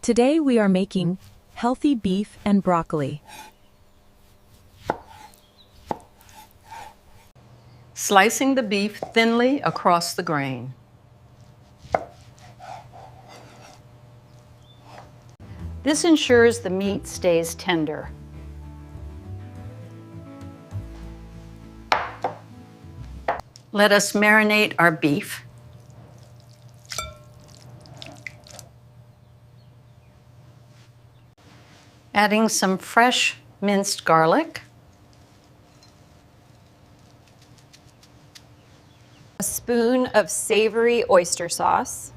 Today we are making healthy beef and broccoli. Slicing the beef thinly across the grain. This ensures the meat stays tender. Let us marinate our beef. Adding some fresh minced garlic. A spoon of savory oyster sauce.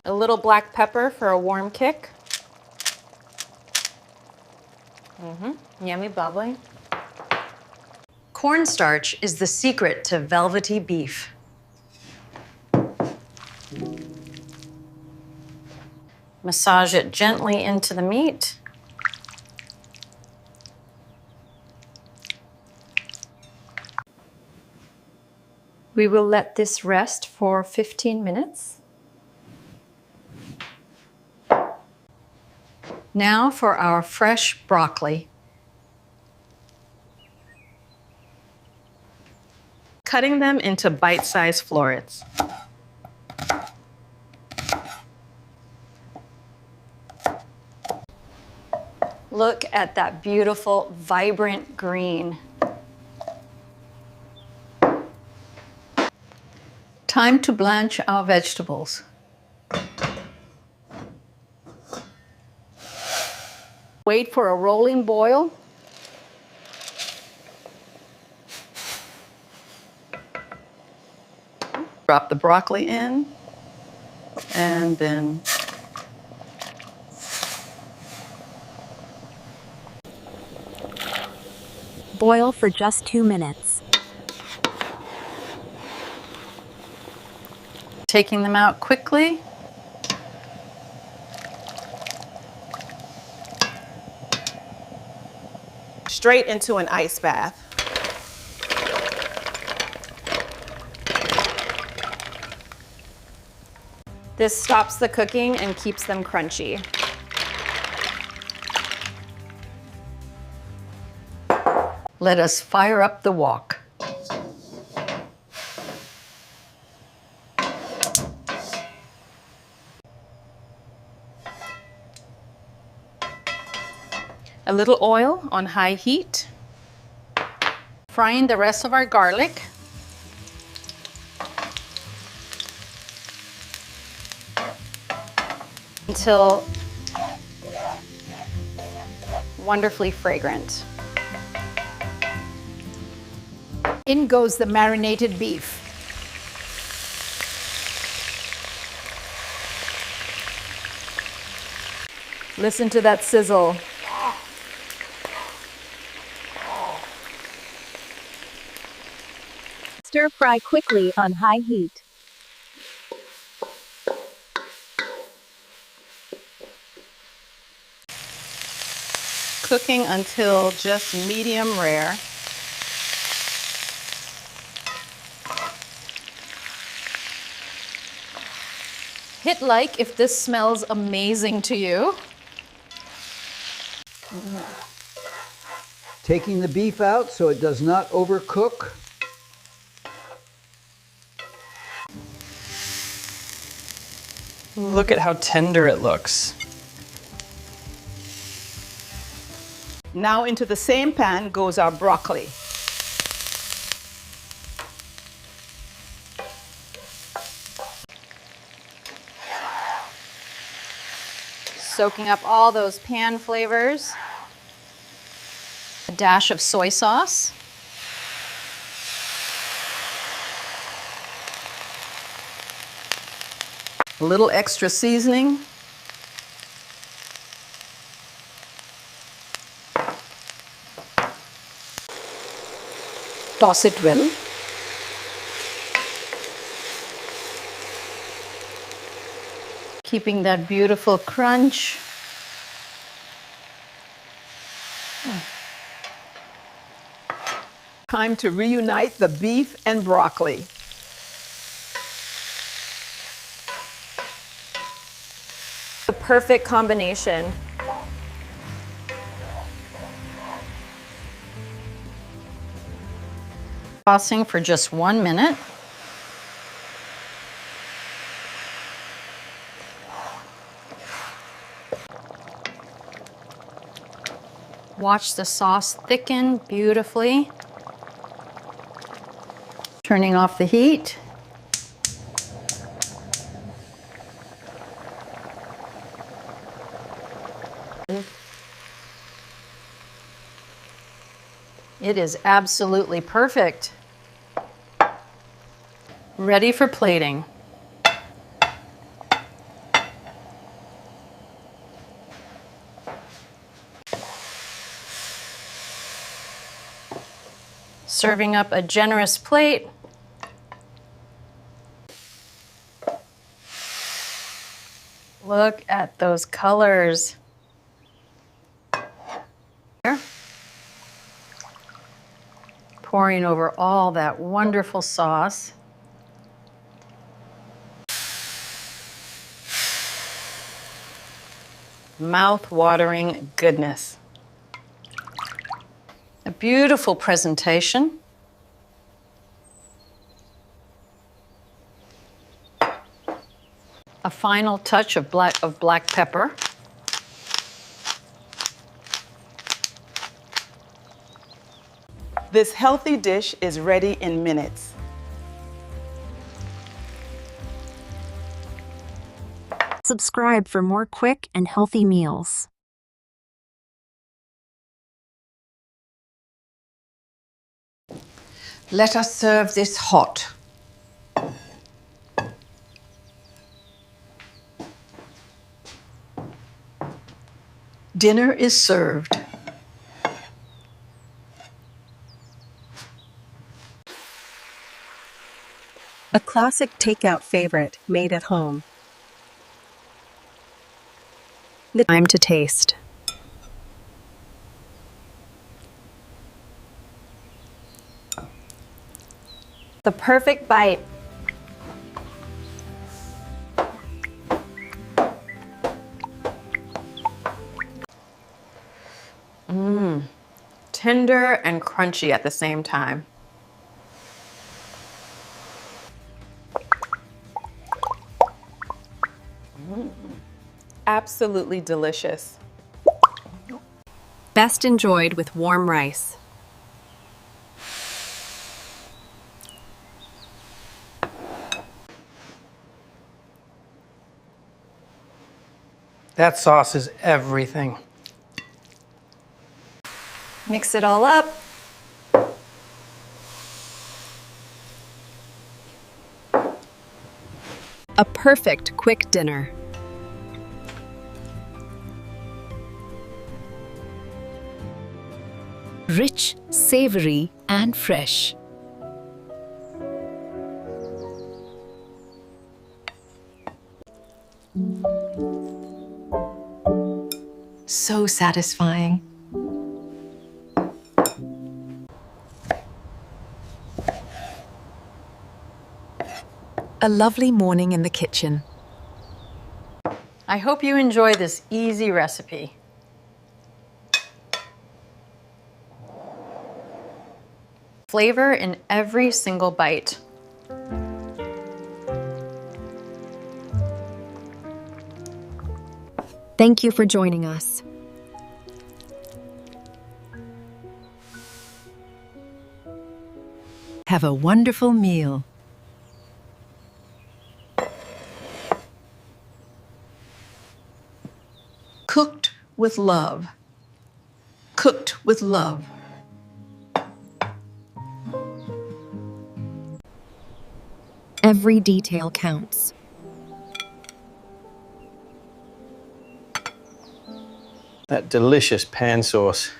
A little black pepper for a warm kick. Yummy, bubbly. Cornstarch is the secret to velvety beef. Massage it gently into the meat. We will let this rest for 15 minutes. Now for our fresh broccoli. Cutting them into bite-sized florets. Look at that beautiful, vibrant green. Time to blanch our vegetables. Wait for a rolling boil. Drop the broccoli in, and then Boil for just 2 minutes. taking them out quickly. Straight into an ice bath. This stops the cooking and keeps them crunchy. Let us fire up the wok. A little oil on high heat. Frying the rest of our garlic. Until wonderfully fragrant. In goes the marinated beef. Listen to that sizzle. Stir fry quickly on high heat. Cooking until just medium rare. Hit like if this smells amazing to you. Taking the beef out so it does not overcook. Look at how tender it looks. Now into the same pan goes our broccoli. Soaking up all those pan flavors. A dash of soy sauce. A little extra seasoning. Toss it well. Keeping that beautiful crunch. Time to reunite the beef and broccoli. The perfect combination. Tossing for just 1 minute. Watch the sauce thicken beautifully. Turning off the heat. It is absolutely perfect. Ready for plating. Serving up a generous plate. Look at those colors. Here. Pouring over all that wonderful sauce. Mouth-watering goodness. A beautiful presentation. A final touch of black pepper. This healthy dish is ready in minutes. Subscribe for more quick and healthy meals. Let us serve this hot. Dinner is served. A classic takeout favorite made at home. The time to taste. The perfect bite. Tender and crunchy at the same time. Absolutely delicious. Best enjoyed with warm rice. That sauce is everything. Mix it all up. A perfect quick dinner. Rich, savory, and fresh. So satisfying. A lovely morning in the kitchen. I hope you enjoy this easy recipe. Flavor in every single bite. Thank you for joining us. Have a wonderful meal. Cooked with love. Cooked with love. Every detail counts. That delicious pan sauce.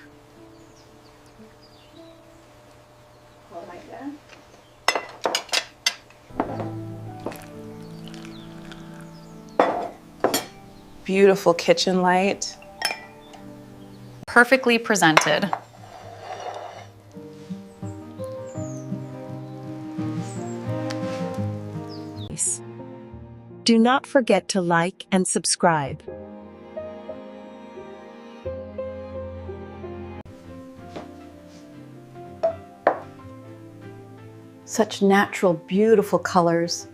Beautiful kitchen light. Perfectly presented. Do not forget to like and subscribe. Such natural, beautiful colors.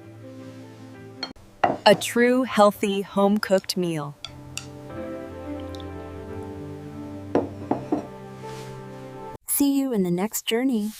A true, healthy, home-cooked meal. See you in the next journey.